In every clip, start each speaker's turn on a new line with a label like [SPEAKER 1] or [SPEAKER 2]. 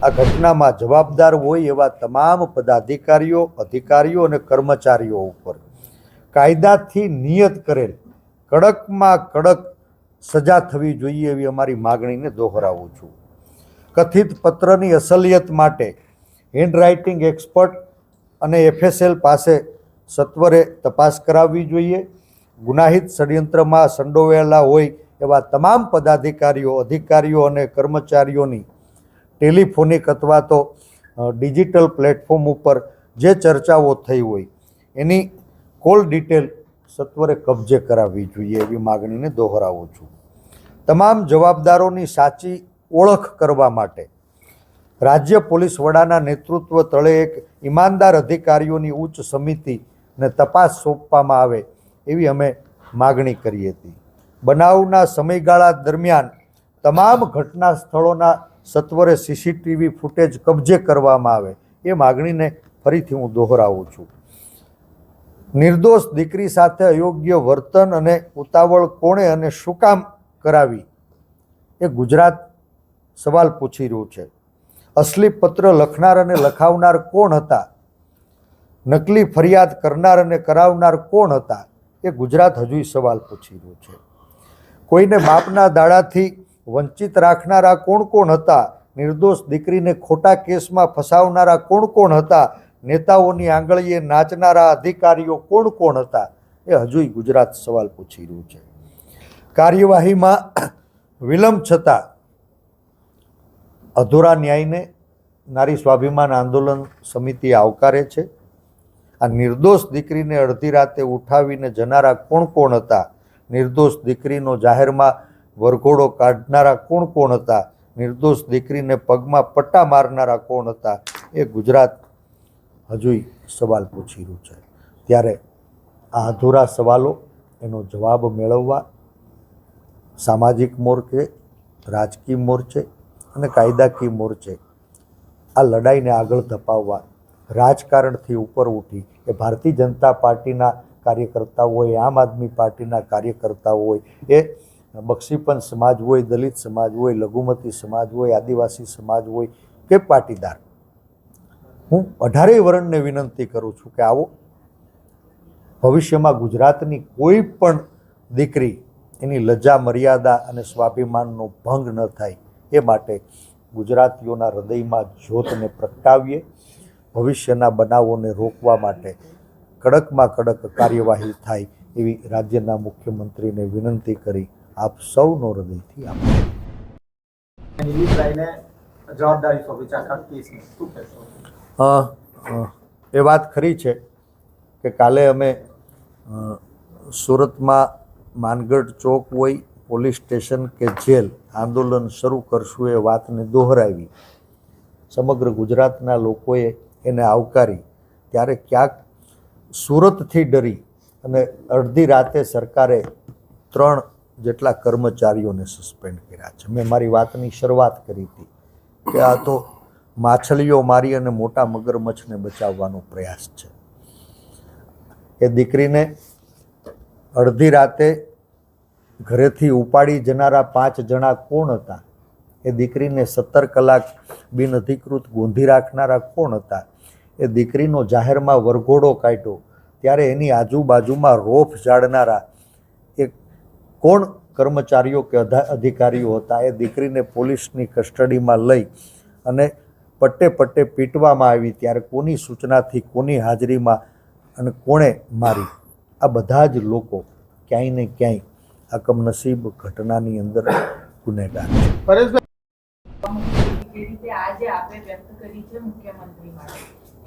[SPEAKER 1] આ ઘટનામાં જવાબદાર હોય એવા તમામ પદાધિકારીઓ, અધિકારીઓ અને કર્મચારીઓ ઉપર કાયદાથી નિયત કરેલ કડકમાં કડક સજા થવી જોઈએ એવી અમારી માગણીને દોહરાવું છું. કથિત પત્રની અસલિયત માટે હેન્ડરાઇટિંગ એક્સપર્ટ અને FSL પાસે સત્વરે તપાસ કરાવવી જોઈએ. ગુનાહિત ષડયંત્રમાં સંડોવાયેલા હોય એવા તમામ પદાધિકારીઓ, અધિકારીઓ અને કર્મચારીઓની ટેલિફોનિક અથવા તો ડિજિટલ પ્લેટફોર્મ ઉપર જે ચર્ચાઓ થઈ હોય એની કોલ ડિટેલ સત્વરે કબજે કરાવવી જોઈએ એવી માગણીને દોહરાવું છું. તમામ જવાબદારોની સાચી ઓળખ કરવા માટે રાજ્ય પોલીસ વડાના નેતૃત્વ તળે એક ઈમાનદાર અધિકારીઓની ઉચ્ચ સમિતિને તપાસ સોંપવામાં આવે એવી અમે માગણી કરી હતી. બનાવના સમયગાળા દરમિયાન તમામ ઘટના સ્થળોના સત્વરે CCTV ફૂટેજ કબજે કરવામાં આવે એ માગણીને ફરીથી હું દોહરાવું છું. નિર્દોષ દીકરી સાથે અયોગ્ય વર્તન અને ઉતાવળ કોણે અને શું કામ કરાવી એ ગુજરાત સવાલ પૂછી રહ્યું છે. અસલી પત્ર લખનાર અને લખાવનાર કોણ હતા? નકલી ફરિયાદ કરનાર અને કરાવનાર કોણ હતા? એ ગુજરાત હજુય સવાલ પૂછી રહ્યું છે. કોઈને બાપના દાડાથી વંચિત રાખનારા કોણ કોણ હતા? નિર્દોષ દીકરીને ખોટા કેસમાં ફસાવનારા કોણ કોણ હતા? નેતાઓની આંગળીએ નાચનારા અધિકારીઓ કોણ કોણ હતા? એ હજુય ગુજરાત સવાલ પૂછી રહ્યું છે. કાર્યવાહીમાં વિલંબ છતાં અધૂરા ન્યાયને નારી સ્વાભિમાન આંદોલન સમિતિ આવકારે છે. આ નિર્દોષ દીકરીને અડધી રાતે ઉઠાવીને જનારા કોણ કોણ હતા? નિર્દોષ દીકરીનો જાહેરમાં વરઘોડો કાઢનારા કોણ કોણ હતા? નિર્દોષ દીકરીને પગમાં પટ્ટા મારનારા કોણ હતા? એ ગુજરાત હજુય સવાલ પૂછી રહ્યું છે. ત્યારે આ અધૂરા સવાલો એનો જવાબ મેળવવા સામાજિક મોરચે, રાજકીય મોરચે અને કાયદાકીય મોરચે આ લડાઈને આગળ ધપાવવા રાજકારણથી ઉપર ઉઠી એ ભારતીય જનતા પાર્ટીના કાર્યકર્તાઓ હોય, આમ આદમી પાર્ટીના કાર્યકર્તાઓ હોય, એ બક્ષીપંચ સમાજ હોય, દલિત સમાજ હોય, લઘુમતી સમાજ હોય, આદિવાસી સમાજ હોય કે પાટીદાર, હું 18 વર્ણને વિનંતી કરું છું કે આવો. ભવિષ્યમાં ગુજરાતની કોઈ પણ દીકરી એની લજ્જા, મર્યાદા અને સ્વાભિમાનનો ભંગ ન થાય એ માટે ગુજરાતીઓના હૃદયમાં જ્યોતને પ્રગટાવીએ. ભવિષ્યના બનાવોને રોકવા માટે કડકમાં કડક કાર્યવાહી થાય એવી રાજ્યના મુખ્યમંત્રીને વિનંતી કરી આપ સૌનો હૃદયથી આભાર. એ વાત ખરી છે કે કાલે અમે સુરતમાં માનગઢ ચોક હોય, પોલીસ સ્ટેશન કે જેલ આંદોલન શરૂ કરશું એ વાતને દોહરાવી. સમગ્ર ગુજરાતના લોકોએ એને આવકારી. ત્યારે ક્યાંક સુરતથી ડરી અને અડધી રાતે સરકારે 3 જેટલા કર્મચારીઓને સસ્પેન્ડ કર્યા છે. મેં મારી વાતની શરૂઆત કરી હતી કે આ તો માછલીઓ મારી અને મોટા મગરમચ્છને બચાવવાનો પ્રયાસ છે. એ દીકરીને અડધી રાતે ઘરેથી ઉપાડી જનારા 5 જણા કોણ હતા? એ દીકરીને 17 કલાક બિનઅધિકૃત ગોંધી રાખનારા કોણ હતા? એ દીકરીનો જાહેરમાં વરઘોડો કાઢ્યો ત્યારે એની આજુબાજુમાં રોફ ઝાડનારા એ કોણ કર્મચારીઓ કે અધિકારીઓ હતા? એ દીકરીને પોલીસની કસ્ટડીમાં લઈ અને પટ્ટે પટ્ટે પીટવામાં આવી ત્યારે કોની સૂચનાથી, કોની હાજરીમાં અને કોણે મારી? આ બધા જ લોકો ક્યાંય ને ક્યાંય આ કમનસીબ ઘટનાની અંદર ગુનેગાર છે.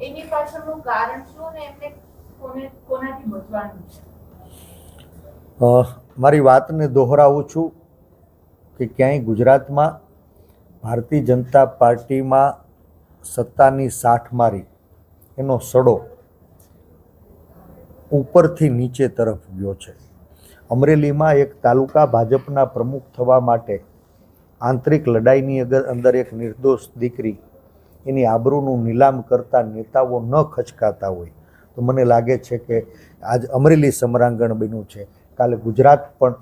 [SPEAKER 2] એની પાછળનું કારણ શું ને એમને કોનાથી બચવાનું છે?
[SPEAKER 1] મારી વાતને દોહરાવું છું કે ક્યાંય ગુજરાતમાં ભારતીય જનતા પાર્ટીમાં સત્તાની સાઠમારી એનો સડો ઉપરથી નીચે તરફ ગયો છે. અમરેલીમાં એક તાલુકા ભાજપના પ્રમુખ થવા માટે આંતરિક લડાઈની અંદર એક નિર્દોષ દીકરી એની આબરૂનું નીલામ કરતા નેતાઓ ન ખચકાતા હોય તો મને લાગે છે કે આજ અમરેલી સમરાંગણ બન્યું છે, કાલે ગુજરાત પણ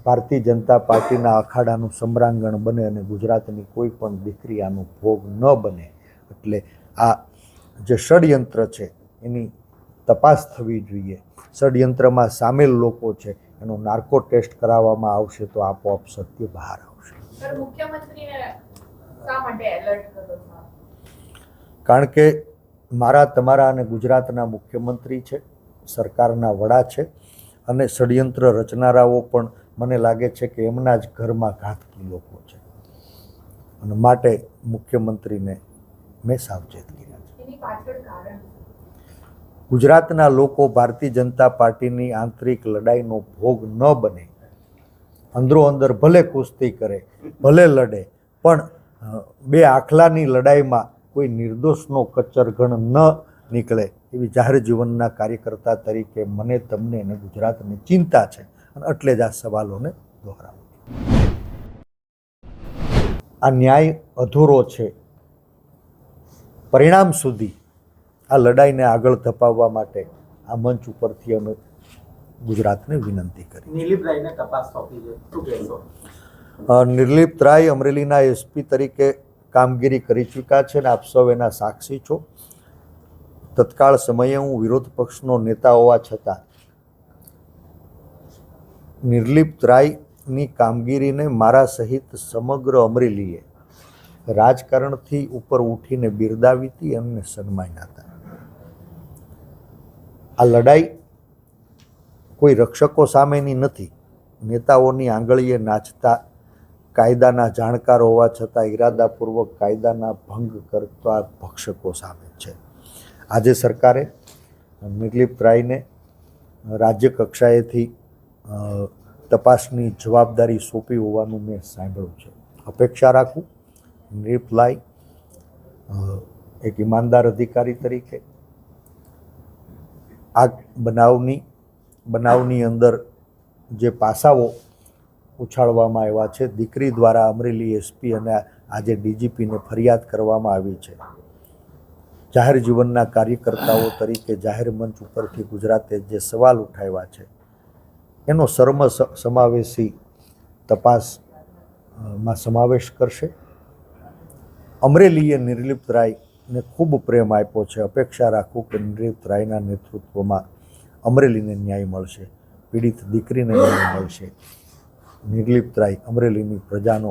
[SPEAKER 1] ભારતીય જનતા પાર્ટીના અખાડાનું સમ્રાંગણ બને અને ગુજરાતની કોઈ પણ દીકરી આનો ભોગ ન બને. એટલે આ જે ષડયંત્ર છે એની તપાસ થવી જોઈએ. ષડયંત્રમાં સામેલ લોકો છે એનો નાર્કો ટેસ્ટ કરાવવામાં આવશે તો આપોઆપ સત્ય બહાર આવશે.
[SPEAKER 2] સર, મુખ્યમંત્રીને શા માટે એલર્ટ કરો છો?
[SPEAKER 1] કારણ કે મારા તમારા અને ગુજરાતના મુખ્યમંત્રી છે, સરકારના વડા છે અને ષડયંત્ર રચનારાઓ પણ મને લાગે છે કે એમના જ ઘરમાં ઘાતકી લોકો છે અને માટે મુખ્યમંત્રીને મેં સાવચેત કર્યા છે.
[SPEAKER 2] એની પાછળ કારણ
[SPEAKER 1] ગુજરાતના લોકો ભારતીય જનતા પાર્ટીની આંતરિક લડાઈનો ભોગ ન બને, અંદરો અંદર ભલે કુસ્તી કરે, ભલે લડે, પણ બે આખલાની લડાઈમાં કોઈ નિર્દોષનો કચ્ચરઘણ ન નીકળે એવી જાહેર જીવનના કાર્યકર્તા તરીકે મને, તમને અને ગુજરાતની ચિંતા છે અને એટલે જ આ સવાલોને દોહરાવું. આ ન્યાય અધૂરો છે. પરિણામ સુધી આ લડાઈને આગળ ધપાવવા માટે આ મંચ ઉપરથી અમે ગુજરાતને વિનંતી કરી.
[SPEAKER 3] નિર્લિપ્ત રાયને તપાસ સોંપી છે, શું કહેશો?
[SPEAKER 1] નિર્લિપ્ત રાય અમરેલીના એસપી તરીકે કામગીરી કરી ચૂક્યા છે અને આપ સૌ એના સાક્ષી છો. તત્કાળ સમયે હું વિરોધ પક્ષનો નેતા હોવા છતાં નિર્લિપ્ત રાયની કામગીરીને મારા સહિત સમગ્ર અમરેલીએ રાજકારણથી ઉપર ઉઠીને બિરદાવી હતી એમને સન્માન્યા હતા. આ લડાઈ કોઈ રક્ષકો સામેની નથી. નેતાઓની આંગળીએ નાચતા કાયદાના જાણકાર હોવા છતાં ઈરાદાપૂર્વક કાયદાના ભંગ કરતા ભક્ષકો સામે છે. આજે સરકારે નિર્લિપ્ત રાયને રાજ્ય કક્ષાએથી તપાસની જવાબદારી સોંપી હોવાનું મેં સાંભળ્યું છે. અપેક્ષા રાખું નિર્લિપ્ત રાય એક ઈમાનદાર અધિકારી તરીકે આ બનાવની અંદર જે પાસાઓ ઉછાળવામાં આવ્યા છે, દીકરી દ્વારા અમરેલી એસપી અને આજે ડીજીપીને ફરિયાદ કરવામાં આવી છે, જાહેર જીવનના કાર્યકર્તાઓ તરીકે જાહેર મંચ ઉપરથી ગુજરાતે જે સવાલ ઉઠાવ્યા છે એનો સમાવેશી તપાસમાં સમાવેશ કરશે. અમરેલીએ નિર્લિપ્ત રાયને ખૂબ પ્રેમ આપ્યો છે. અપેક્ષા રાખું કે નિર્લિપ્ત રાયના નેતૃત્વમાં અમરેલીને ન્યાય મળશે, પીડિત દીકરીને ન્યાય મળશે. નિર્લિપ્ત રાય અમરેલીની પ્રજાનો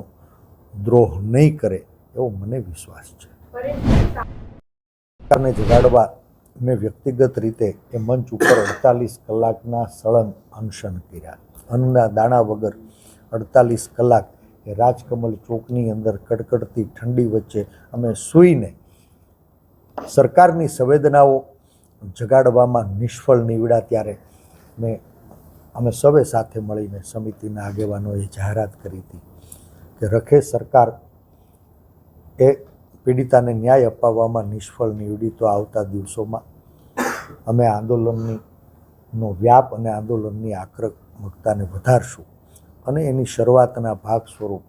[SPEAKER 1] દ્રોહ નહીં કરે એવો મને વિશ્વાસ છે. સરકારને જગાડવા મેં વ્યક્તિગત રીતે એ મંચ ઉપર 48 કલાકના સળંગ અનશન કર્યા. અન્નના દાણા વગર 48 કલાક એ રાજકમલ ચોકની અંદર કડકડતી ઠંડી વચ્ચે અમે સૂઈને સરકારની સંવેદનાઓ જગાડવામાં નિષ્ફળ નીવડ્યા. ત્યારે અમે સૌએ સાથે મળીને સમિતિના આગેવાનોએ જાહેરાત કરી હતી કે રખે સરકાર એ પીડિતાને ન્યાય અપાવવામાં નિષ્ફળ નીવડી તો આવતા દિવસોમાં અમે આંદોલનનો વ્યાપ અને આંદોલનની આક્રમકતાને વધારશું અને એની શરૂઆતના ભાગ સ્વરૂપ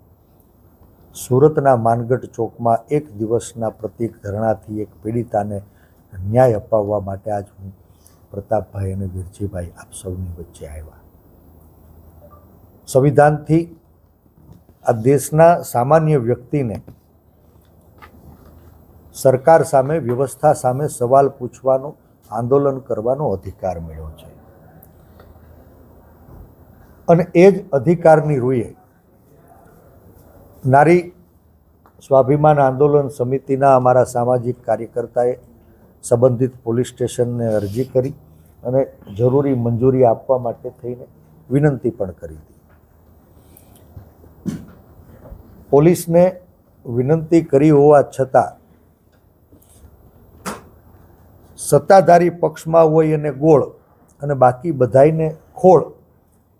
[SPEAKER 1] સુરતના માનગઢ ચોકમાં એક દિવસના પ્રતિક ધરણાથી એક પીડિતાને ન્યાય અપાવવા માટે આજ હું પ્રતાપભાઈ અને વીરજીભાઈ આપ સૌની વચ્ચે આવ્યા. સંવિધાનથી આ દેશના સામાન્ય વ્યક્તિને સરકાર સામે, વ્યવસ્થા સામે સવાલ પૂછવાનો, આંદોલન કરવાનો અધિકાર મળ્યો છે અને એ જ અધિકારની રૂએ નારી સ્વાભિમાન આંદોલન સમિતિના અમારા સામાજિક કાર્યકર્તાએ સંબંધિત પોલીસ સ્ટેશનને અરજી કરી અને જરૂરી મંજૂરી આપવા માટે થઈને વિનંતી પણ કરી હતી. પોલીસને વિનંતી કરી હોવા છતાં સત્તાધારી પક્ષમાં હોય અને ગોળ અને બાકી બધાયને ખોળ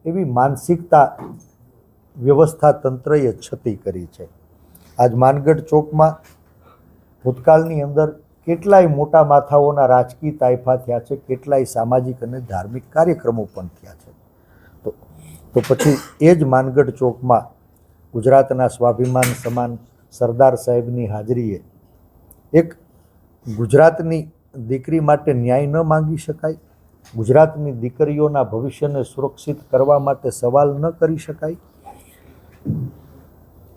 [SPEAKER 1] એવી માનસિકતા વ્યવસ્થા તંત્રએ છતી કરી છે. આજ માનગઢ ચોકમાં ભૂતકાળની અંદર કેટલાય મોટા માથાઓના રાજકીય તાઇફા થયા છે, કેટલાય સામાજિક અને ધાર્મિક કાર્યક્રમો પણ થયા છે. તો પછી એ જ માનગઢ ચોકમાં ગુજરાતના સ્વાભિમાન સમાન સરદાર સાહેબની હાજરીએ એક ગુજરાતની દીકરી માટે ન્યાય ન માંગી શકાય? ગુજરાતની દીકરીઓના ભવિષ્યને સુરક્ષિત કરવા માટે સવાલ ન કરી શકાય?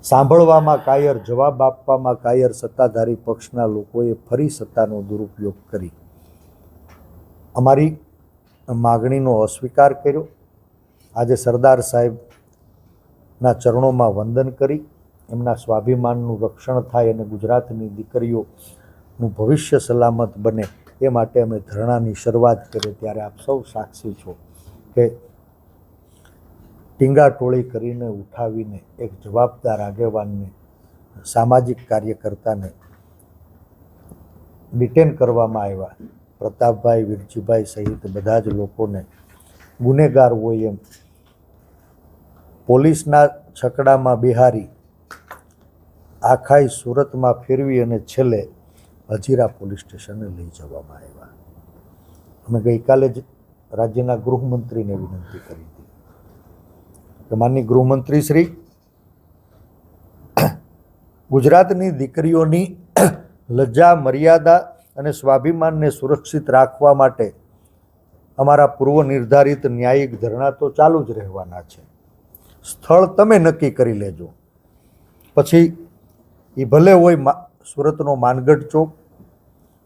[SPEAKER 1] સાંભળવામાં કાયર, જવાબ આપવામાં કાયર સત્તાધારી પક્ષના લોકોએ ફરી સત્તાનો દુરુપયોગ કરી અમારી માગણીનો અસ્વીકાર કર્યો. આજે સરદાર સાહેબના ચરણોમાં વંદન કરી એમના સ્વાભિમાનનું રક્ષણ થાય અને ગુજરાતની દીકરીઓનું ભવિષ્ય સલામત બને એ માટે અમે ધરણાની શરૂઆત કરી. ત્યારે આપ સૌ સાક્ષી છો કે ટીંગાટોળી કરીને ઉઠાવીને એક જવાબદાર આગેવાનને, સામાજિક કાર્યકર્તાને ડિટેન કરવામાં આવ્યા. પ્રતાપભાઈ, વિરજીભાઈ સહિત બધા જ લોકોને ગુનેગાર હોય એમ પોલીસના છકડામાં બિહારી આખાઈ સુરતમાં ફેરવી અને છેલ્લે હજીરા પોલીસ સ્ટેશને લઈ જવામાં આવ્યા. અમે ગઈકાલે જ રાજ્યના ગૃહમંત્રીને વિનંતી કરી હતી કે માનનીય ગૃહમંત્રી શ્રી, ગુજરાતની દીકરીઓની લજ્જા, મર્યાદા અને સ્વાભિમાનને સુરક્ષિત રાખવા માટે અમારા પૂર્વ નિર્ધારિત ન્યાયિક ધરણા તો ચાલુ જ રહેવાના છે. સ્થળ તમે નક્કી કરી લેજો. પછી એ ભલે હોય સુરતનો માનગઢ ચોક,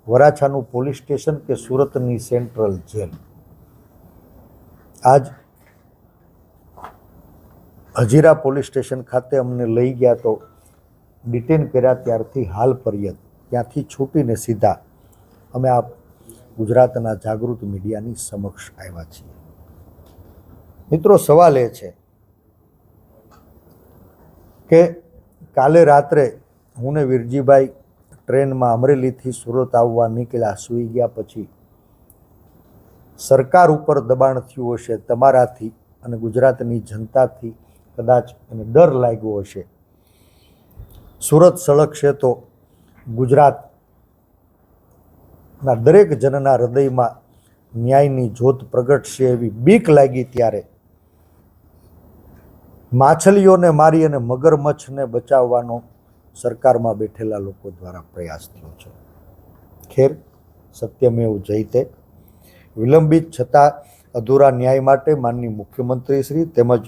[SPEAKER 1] વરાછાનું પોલીસ સ્ટેશન કે સુરતની સેન્ટ્રલ જેલ. આજ હજીરા પોલીસ સ્ટેશન ખાતે અમને લઈ ગયા તો ડિટેન કર્યા ત્યારથી હાલ પર્યંત ત્યાંથી છૂટીને સીધા અમે આ ગુજરાતના જાગૃત મીડિયાની સમક્ષ આવ્યા છીએ. મિત્રો, સવાલ એ છે કે કાલે રાત્રે હું ને વિરજીભાઈ ટ્રેનમાં અમરેલીથી સુરત આવવા નીકળ્યા. સૂઈ ગયા પછી સરકાર ઉપર દબાણ થયું હશે તમારાથી અને ગુજરાતની જનતાથી, કદાચ એને ડર લાગ્યો હશે. સુરત સળગશે તો ગુજરાતના દરેક જનના હૃદયમાં ન્યાયની જ્યોત પ્રગટશે એવી બીક લાગી. ત્યારે માછલીઓને મારી અને મગરમચ્છને બચાવવાનો સરકારમાં બેઠેલા લોકો દ્વારા પ્રયાસ થયો છે. ખેર, સત્યમેવ જયતે. વિલંબિત છતાં અધૂરા ન્યાય માટે માનનીય મુખ્યમંત્રી શ્રી તેમજ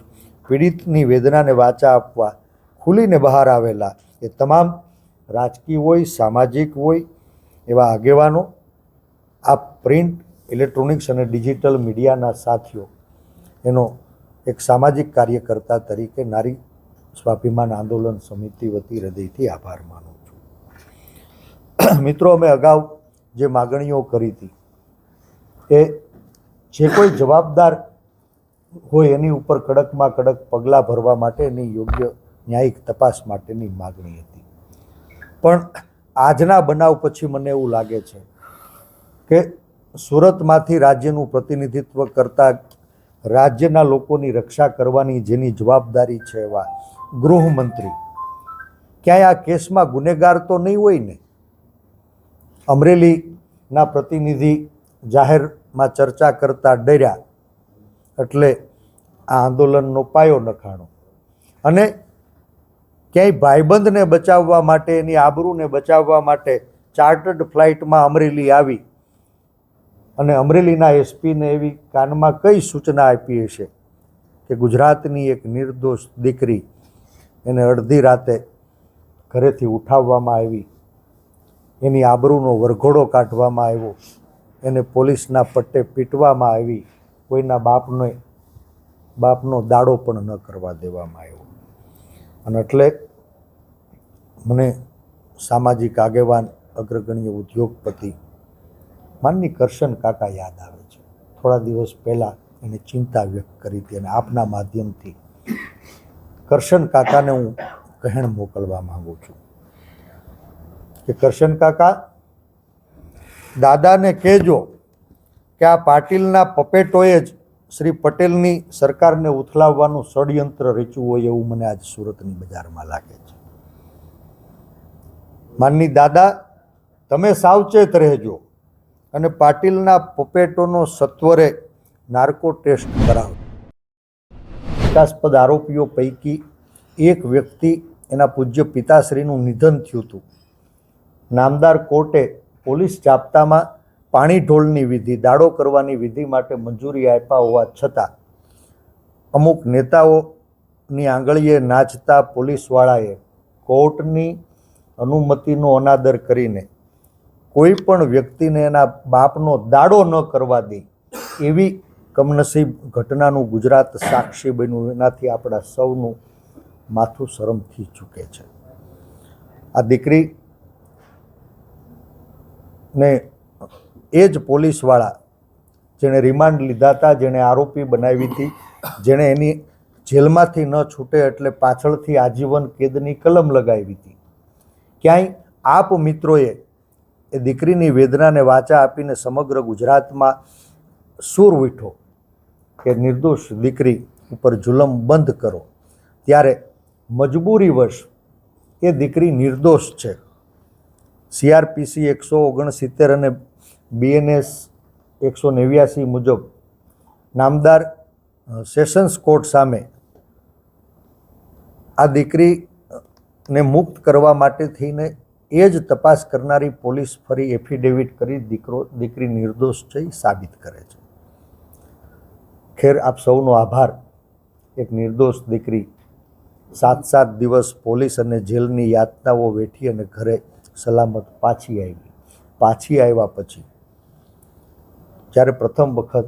[SPEAKER 1] પીડિતની વેદનાને વાચા આપવા ખુલીને બહાર આવેલા એ તમામ રાજકીય હોય, સામાજિક હોય એવા આગેવાનો, આ પ્રિન્ટ, ઇલેક્ટ્રોનિક્સ અને ડિજિટલ મીડિયાના સાથીઓ, એનો એક સામાજિક કાર્યકર્તા તરીકે નારી સ્વાભિમાન આંદોલન સમિતિ વતી હૃદયથી આભાર માનું છું. મિત્રો, અમે અગાઉ જે માગણીઓ કરી હતી એ જે કોઈ જવાબદાર હોય એની ઉપર કડકમાં કડક પગલાં ભરવા માટેની યોગ્ય ન્યાયિક તપાસ માટેની માગણી હતી. પણ આજના બનાવ પછી મને એવું લાગે છે કે સુરતમાંથી રાજ્યનું પ્રતિનિધિત્વ કરતા, રાજ્યના લોકોની રક્ષા કરવાની જેની જવાબદારી છે એવા ગૃહમંત્રી ક્યાંય આ કેસમાં ગુનેગાર તો નહીં હોય ને? અમરેલીના પ્રતિનિધિ જાહેરમાં ચર્ચા કરતા ડર્યા એટલે આ આંદોલનનો પાયો નખાણો. અને ક્યાંય ભાઈબંધને બચાવવા માટે, એની આબરૂને બચાવવા માટે ચાર્ટર્ડ ફ્લાઇટમાં અમરેલી આવી અને અમરેલીના એસપીને એવી કાનમાં કઈ સૂચના આપી હશે કે ગુજરાતની એક નિર્દોષ દીકરી, એને અડધી રાતે ઘરેથી ઉઠાવવામાં આવી, એની આબરૂનો વરઘોડો કાઢવામાં આવ્યો, એને પોલીસના પટ્ટે પીટવામાં આવી, કોઈના બાપનો દાડો પણ ન કરવા દેવામાં આવ્યો. અને એટલે મને સામાજિક આગેવાન, અગ્રગણ્ય ઉદ્યોગપતિ માનની કરશન કાકા યાદ આવે છે. થોડા દિવસ પહેલાં એને ચિંતા વ્યક્ત કરી હતી અને આપના માધ્યમથી કરશન કાકાને હું કહેણ મોકલવા માગું છું કે કરશન કાકા, દાદાને કહેજો કે આ પાટીલના પપેટોએ જ શ્રી પટેલની સરકારને ઉથલાવવાનું ષડયંત્ર રચ્યું હોય એવું મને આજ સુરતની બજારમાં લાગે છે. માનની દાદા, તમે સાવચેત રહેજો અને પાટીલના પપેટોનો સત્વરે નાર્કો ટેસ્ટ કરાવો. શંકાસ્પદ આરોપીઓ પૈકી એક વ્યક્તિ, એના પૂજ્ય પિતાશ્રીનું નિધન થયું હતું. નામદાર કોર્ટે પોલીસ જાપ્તામાં પાણી ઢોળની વિધિ, દાડો કરવાની વિધિ માટે મંજૂરી આપ્યા હોવા છતાં અમુક નેતાઓની આંગળીએ નાચતા પોલીસવાળાએ કોર્ટની અનુમતિનો અનાદર કરીને કોઈ પણ વ્યક્તિને એના બાપનો દાડો ન કરવા દે એવી કમનસીબ ઘટનાનું ગુજરાત સાક્ષી બન્યું. એનાથી આપણા સૌનું માથું શરમથી ચૂકે છે. આ દીકરીને એ જ પોલીસવાળા જેણે રિમાન્ડ લીધા હતા, જેણે આરોપી બનાવી હતી, જેણે એની જેલમાંથી ન છૂટે એટલે પાછળથી આજીવન કેદની કલમ લગાવી હતી, ક્યાંય આપ મિત્રોએ એ દીકરીની વેદનાને વાચા આપીને સમગ્ર ગુજરાતમાં સૂર ઉઠ્યો કે નિર્દોષ દીકરી ઉપર જુલમ બંધ કરો, ત્યારે મજબૂરીવશ એ દીકરી નિર્દોષ છે. CRPC 169 અને BNS 189 મુજબ નામદાર સેશન્સ કોર્ટ સામે આ દીકરીને મુક્ત કરવા માટે થઈને એ જ તપાસ કરનારી પોલીસ ફરી એફિડેવિટ કરી દીકરી નિર્દોષ છે એ સાબિત કરે છે. ખેર, આપ સૌનો આભાર. એક નિર્દોષ દીકરી 7 દિવસ પોલીસ અને જેલની યાતનાઓ વેઠી અને ઘરે સલામત પાછી આવી. પાછી આવ્યા પછી જ્યારે પ્રથમ વખત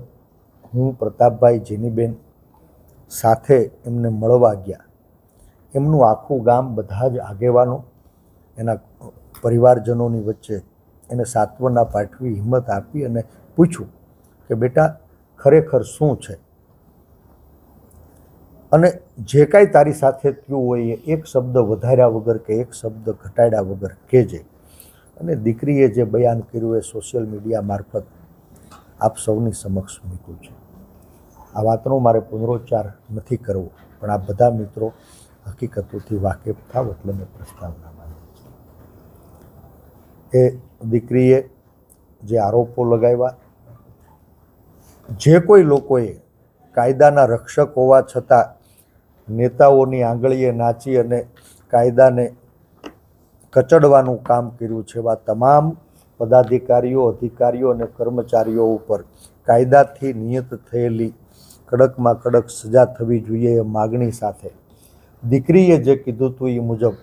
[SPEAKER 1] હું પ્રતાપભાઈ જેનીબેન સાથે એમને મળવા ગયા, એમનું આખું ગામ, બધા જ આગેવાનો, એના પરિવારજનોની વચ્ચે એને સાંત્વના પાઠવી, હિંમત આપી અને પૂછ્યું કે બેટા ખરેખર શું છે, અને જે કાંઈ તારી સાથે થયું હોય એ એક શબ્દ વધાર્યા વગર કે એક શબ્દ ઘટાડ્યા વગર કહેજે. અને દીકરીએ જે બયાન કર્યું એ સોશિયલ મીડિયા મારફત આપ સૌની સમક્ષ મૂક્યું છે. આ વાતનો મારે પુનરોચ્ચાર નથી કરવો, પણ આ બધા મિત્રો હકીકતોથી વાકેફ થાવ એટલે મેં પ્રસ્તાવના માંગી છે. એ દીકરીએ જે આરોપો લગાવ્યા, જે કોઈ લોકોએ કાયદાના રક્ષક હોવા છતાં નેતાઓની આંગળીએ નાચી અને કાયદાને કચડવાનું કામ કર્યું છે, એવા તમામ પદાધિકારીઓ, અધિકારીઓ અને કર્મચારીઓ ઉપર કાયદાથી નિયત થયેલી કડકમાં કડક સજા થવી જોઈએ એ માગણી સાથે દીકરીએ જે કીધું હતું એ મુજબ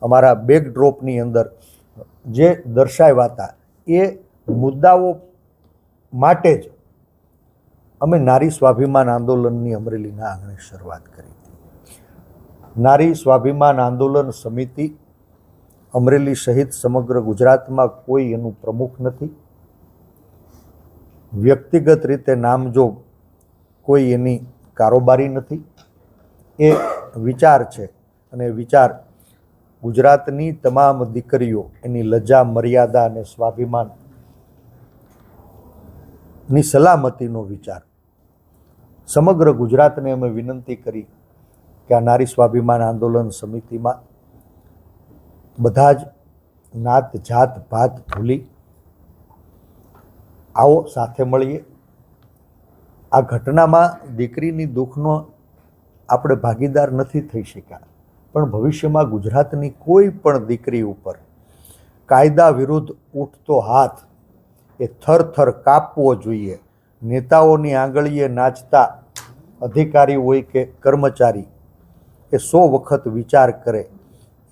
[SPEAKER 1] અમારા બેકડ્રોપની અંદર જે દર્શાવ્યા હતા એ મુદ્દાઓ માટે જ અમે નારી સ્વાભિમાન આંદોલનની અમરેલીના આંગણે શરૂઆત કરી હતી. નારી સ્વાભિમાન આંદોલન સમિતિ અમરેલી સહિત સમગ્ર ગુજરાતમાં કોઈ એનું પ્રમુખ નથી. વ્યક્તિગત રીતે નામજોગ કોઈ એની કારોબારી નથી. એ વિચાર છે અને વિચાર ગુજરાતની તમામ દીકરીઓ એની લજ્જા, મર્યાદા અને સ્વાભિમાનની સલામતીનો વિચાર. સમગ્ર ગુજરાતને અમે વિનંતી કરી કે આ નારી સ્વાભિમાન આંદોલન સમિતિમાં બધા જ નાત, જાત, ભાત ભૂલી આવો, સાથે મળીએ. આ ઘટનામાં દીકરીની દુઃખનો આપણે ભાગીદાર નથી થઈ શક્યા, પણ ભવિષ્યમાં ગુજરાતની કોઈ પણ દીકરી ઉપર કાયદા વિરુદ્ધ ઉઠતો હાથ એ થરથર કાપવો જોઈએ. નેતાઓની આંગળીએ નાચતા અધિકારી હોય કે કર્મચારી એ 100 વખત વિચાર કરે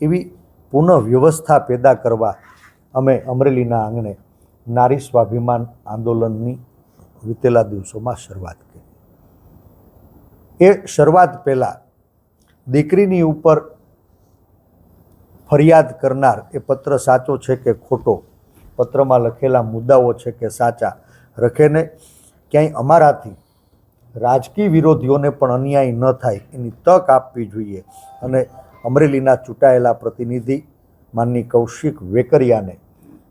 [SPEAKER 1] એવી પુનઃ વ્યવસ્થા પેદા કરવા અમે અમરેલીના આંગણે નારી સ્વાભિમાન આંદોલનની વીતેલા દિવસોમાં શરૂઆત કરી. એ શરૂઆત પહેલાં દીકરીની ઉપર ફરિયાદ કરનાર એ પત્ર સાચો છે કે ખોટો, પત્રમાં લખેલા મુદ્દાઓ છે કે સાચા, રખેને ક્યાંય અમારાથી રાજકીય વિરોધીઓને પણ અન્યાય ન થાય એની તક આપવી જોઈએ. અને અમરેલીના ચૂંટાયેલા પ્રતિનિધિ માનની કૌશિક વેકરિયાને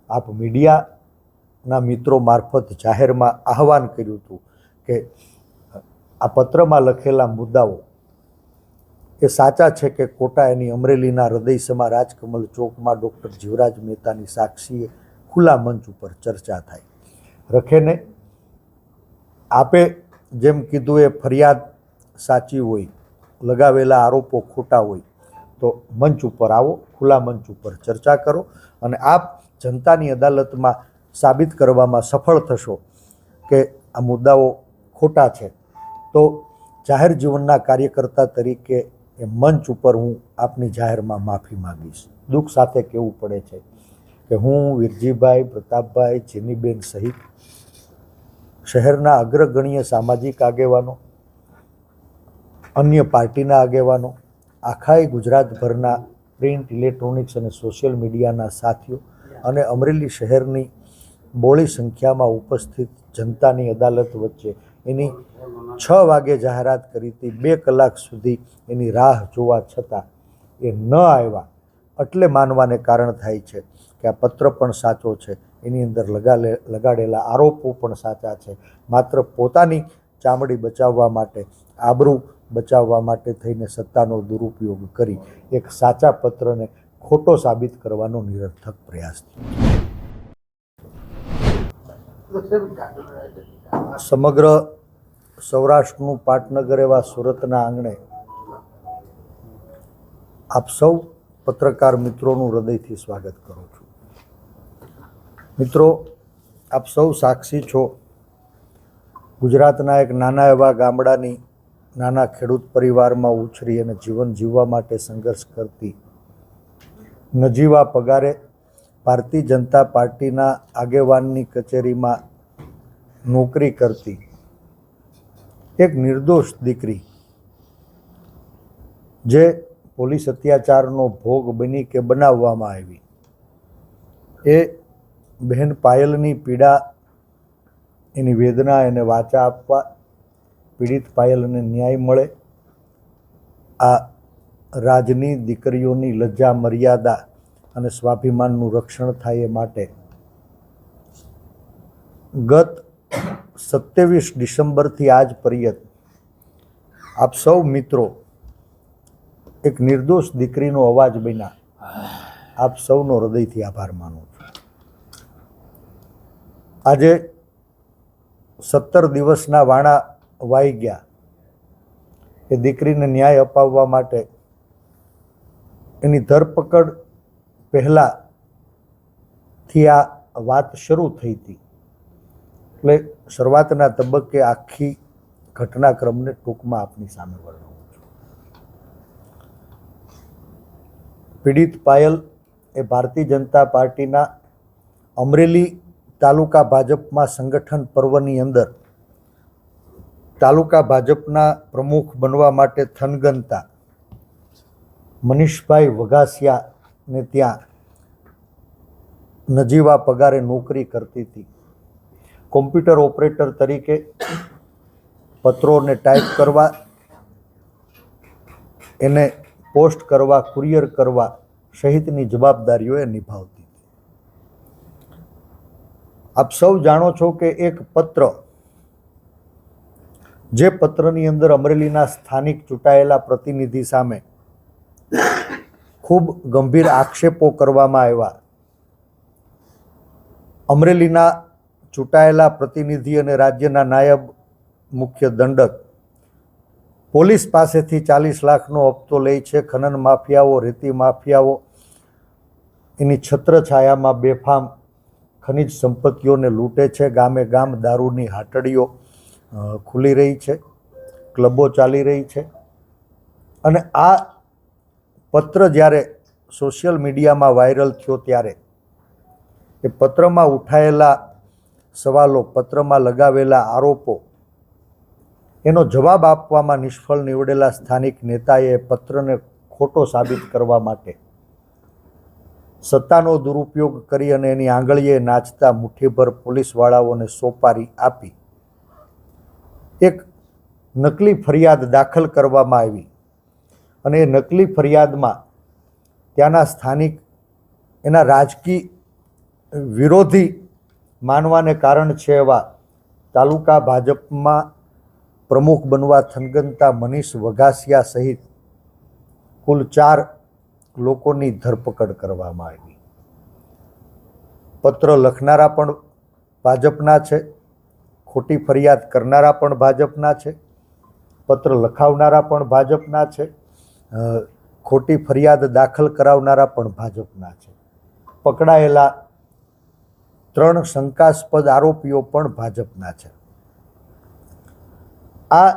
[SPEAKER 1] આપ મીડિયાના મિત્રો મારફત જાહેરમાં આહવાન કર્યું હતું કે આ પત્રમાં લખેલા મુદ્દાઓ એ સાચા છે કે ખોટા એની અમરેલીના હૃદયસમા રાજકમલ ચોકમાં ડૉક્ટર જીવરાજ મહેતાની સાક્ષીએ ખુલ્લા મંચ ઉપર ચર્ચા થાય. રખેને આપે જેમ કીધું એ ફરિયાદ સાચી હોય, લગાવેલા આરોપો ખોટા હોય તો મંચ ઉપર આવો, ખુલ્લા મંચ ઉપર ચર્ચા કરો અને આપ જનતાની અદાલતમાં સાબિત કરવામાં સફળ થશો કે આ મુદ્દાઓ ખોટા છે, તો જાહેર જીવનના કાર્યકર્તા તરીકે એ મંચ ઉપર હું આપની જાહેરમાં માફી માગીશ. દુઃખ સાથે કહેવું પડે છે કે હું, વીરજીભાઈ, પ્રતાપભાઈ, ચીનીબેન સહિત શહેરના અગ્રગણ્ય સામાજિક આગેવાનો, અન્ય પાર્ટીના આગેવાનો, આખાય ગુજરાતભરના પ્રિન્ટ, ઇલેક્ટ્રોનિક્સ અને સોશિયલ મીડિયાના સાથીઓ અને અમરેલી શહેરની બોળી સંખ્યામાં ઉપસ્થિત જનતાની અદાલત વચ્ચે એની 6 વાગે જાહેરાત કરી હતી, 2 કલાક સુધી એની રાહ જોવા છતાં એ ન આવ્યા, એટલે માનવાને કારણ થાય છે કે આ પત્ર પણ સાચો છે, એની અંદર લગાડેલા આરોપો પણ સાચા છે. માત્ર પોતાની ચામડી બચાવવા માટે, આબરૂ બચાવવા માટે થઈને સત્તાનો દુરુપયોગ કરી એક સાચા પત્રને ખોટો સાબિત કરવાનો નિરર્થક પ્રયાસ થયો. સમગ્ર સૌરાષ્ટ્રનું પાટનગર એવા સુરતના આંગણે આપ સૌ પત્રકાર મિત્રોનું હૃદયથી સ્વાગત કરું છું. મિત્રો, આપ સૌ સાક્ષી છો, ગુજરાતના એક નાના એવા ગામડાની નાના ખેડૂત પરિવારમાં ઉછરી અને જીવન જીવવા માટે સંઘર્ષ કરતી, નજીવા પગારે ભારતીય જનતા પાર્ટીના આગેવાનની કચેરીમાં નોકરી કરતી એક નિર્દોષ દીકરી, જે પોલીસ અત્યાચારનો ભોગ બની કે બનાવવામાં આવી, એ બહેન પાયલની પીડા, એની વેદના એને વાચા આપવા, પીડિત પાયલને ન્યાય મળે, આ રાજની દીકરીઓની લજ્જા, મર્યાદા અને સ્વાભિમાનનું રક્ષણ થાય એ માટે ગત 27 ડિસેમ્બરથી આજ પર્યંત આપ સૌ મિત્રો એક નિર્દોષ દીકરીનો અવાજ બન્યા. આપ સૌનો હૃદયથી આભાર માનું છું. આજે 17 દિવસના વાણા વાઈ ગયા. એ દીકરીને ન્યાય અપાવવા માટે એની ધરપકડ પહેલાંથી આ વાત શરૂ થઈ હતી, એટલે શરૂઆતના તબક્કે આખી ઘટનાક્રમને ટૂંકમાં આપની સામે વર્ણવું છું. પીડિત પાયલ એ ભારતીય જનતા પાર્ટીના અમરેલી તાલુકા ભાજપમાં સંગઠન પર્વની અંદર તાલુકા ભાજપના પ્રમુખ બનવા માટે થનગનતા મનીષભાઈ વઘાસિયાને ત્યાં નજીવા પગારે નોકરી કરતી હતી. કોમ્પ્યુટર ઓપરેટર તરીકે પત્રોને ટાઈપ કરવા, એને પોસ્ટ કરવા, કુરિયર કરવા સહિતની જવાબદારીઓ એ નિભાવતી હતી. આપ સૌ જાણો છો કે એક પત્ર, જે પત્રની અંદર અમરેલીના સ્થાનિક ચૂંટાયેલા પ્રતિનિધિ સામે ખૂબ ગંભીર આક્ષેપો કરવામાં આવ્યા. અમરેલીના ચૂંટાયેલા પ્રતિનિધિ અને રાજ્યના નાયબ મુખ્ય દંડક પોલીસ પાસેથી 40 લાખનો હપ્તો લે છે. ખનન માફિયાઓ, રેતી માફિયાઓ એની છત્રછાયામાં બેફામ ખનિજ સંપત્તિઓને લૂંટે છે. ગામે ગામ દારૂની હાટડીઓ ખુલી રહી છે, ક્લબો ચાલી રહી છે. અને આ પત્ર જ્યારે સોશિયલ મીડિયામાં વાયરલ થયો ત્યારે એ પત્રમાં ઉઠાયેલા સવાલો, પત્રમાં લગાવેલા આરોપો, એનો જવાબ આપવામાં નિષ્ફળ નીવડેલા સ્થાનિક નેતાએ પત્રને ખોટો સાબિત કરવા માટે સત્તાનો દુરુપયોગ કરી અને એની આંગળીએ નાચતા મુઠ્ઠીભર પોલીસવાળાઓને સોપારી આપી એક નકલી ફરિયાદ દાખલ કરવામાં આવી. અને એ નકલી ફરિયાદમાં ત્યાંના સ્થાનિક એના રાજકીય વિરોધી માનવાને કારણ છે એવા તાલુકા ભાજપમાં પ્રમુખ બનવા થનગનતા મનીષ વઘાસિયા સહિત કુલ 4 લોકોની ધરપકડ કરવામાં આવી. પત્ર લખનારા પણ ભાજપના છે, ખોટી ફરિયાદ કરનારા પણ ભાજપના છે, પત્ર લખાવનારા પણ ભાજપના છે, ખોટી ફરિયાદ દાખલ કરાવનારા પણ ભાજપના છે. પકડાયેલા 3 શંકાસ્પદ આરોપીઓ પણ ભાજપના છે. આ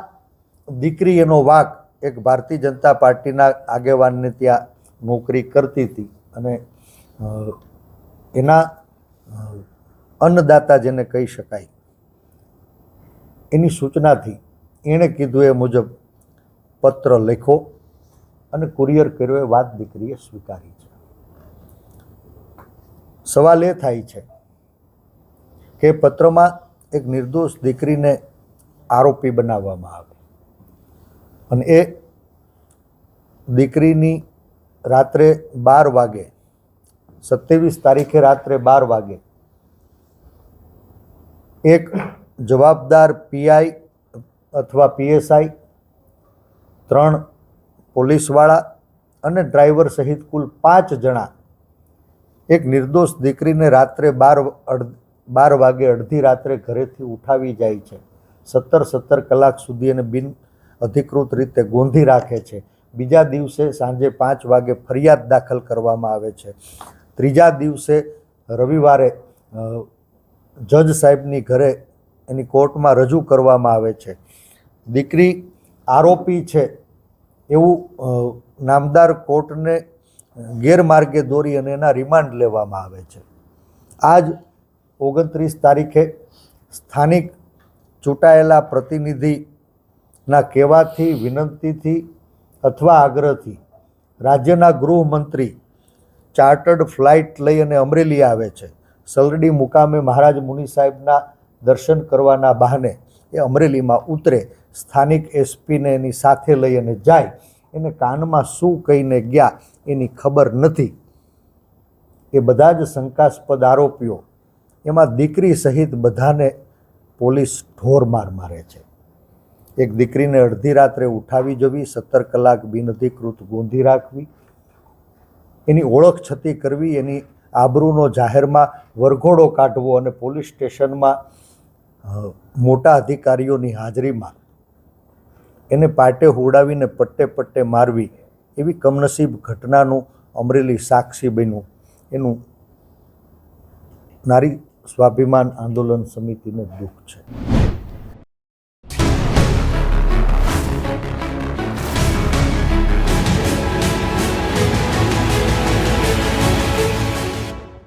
[SPEAKER 1] દીકરી એનો વાક એક ભારતીય જનતા પાર્ટીના આગેવાનને ત્યાં નોકરી કરતી હતી અને એના અન્નદાતા જેને કહી શકાય એની સૂચનાથી એણે કીધું એ મુજબ પત્ર લખ્યો અને કુરિયર કર્યો. એ વાત દીકરીએ સ્વીકારી છે. સવાલ એ થાય છે કે પત્રમાં એક નિર્દોષ દીકરીને આરોપી બનાવવામાં આવે અને એ દીકરીની રાત્રે 12 વાગે 27 તારીખે રાત્રે 12 વાગે એક જવાબદાર પીઆઈ અથવા પીએસઆઈ, 3 પોલીસવાળા અને ડ્રાઈવર સહિત કુલ 5 જણા એક નિર્દોષ દીકરીને રાત્રે 12 વાગે અડધી રાત્રે ઘરેથી ઉઠાવી જાય છે. 17 કલાક સુધી એને બિન અધિકૃત રીતે ગોંધી રાખે છે. બીજા દિવસે સાંજે 5 વાગે ફરિયાદ દાખલ કરવામાં આવે છે. ત્રીજા દિવસે રવિવારે જજ સાહેબની ઘરે એની કોર્ટમાં રજૂ કરવામાં આવે છે. દીકરી આરોપી છે એવું નામદાર કોર્ટને ગેરમાર્ગે દોરી અને એના રિમાન્ડ લેવામાં આવે છે. આજ 29 તારીખે સ્થાનિક ચૂંટાયેલા પ્રતિનિધિના કહેવાથી, વિનંતીથી અથવા આગ્રહથી રાજ્યના ગૃહમંત્રી ચાર્ટર્ડ ફ્લાઇટ લઈ અને અમરેલી આવે છે. સલરડી મુકામે મહારાજ મુનિ સાહેબના દર્શન કરવાના બહાને એ અમરેલીમાં ઉતરે. સ્થાનિક એસપીને એની સાથે લઈ અને જાય. એને કાનમાં શું કહીને ગયા એની ખબર નથી. એ બધા જ શંકાસ્પદ આરોપીઓ, એમાં દીકરી સહિત બધાને પોલીસ ઢોર માર મારે છે. એક દીકરીને અડધી રાત્રે ઉઠાવી જવી, 17 કલાક બિનઅધિકૃત ગોંધી રાખવી, એની ઓળખ છતી કરવી, એની આબરૂનો જાહેરમાં વરઘોડો કાઢવો અને પોલીસ સ્ટેશનમાં મોટા અધિકારીઓની હાજરીમાં એને પાટે હુડાવીને પટ્ટે પટ્ટે મારવી, એવી કમનસીબ ઘટનાનું અમરેલી સાક્ષી બન્યું. એનું નારી સ્વાભિમાન આંદોલન સમિતિને દુઃખ છે.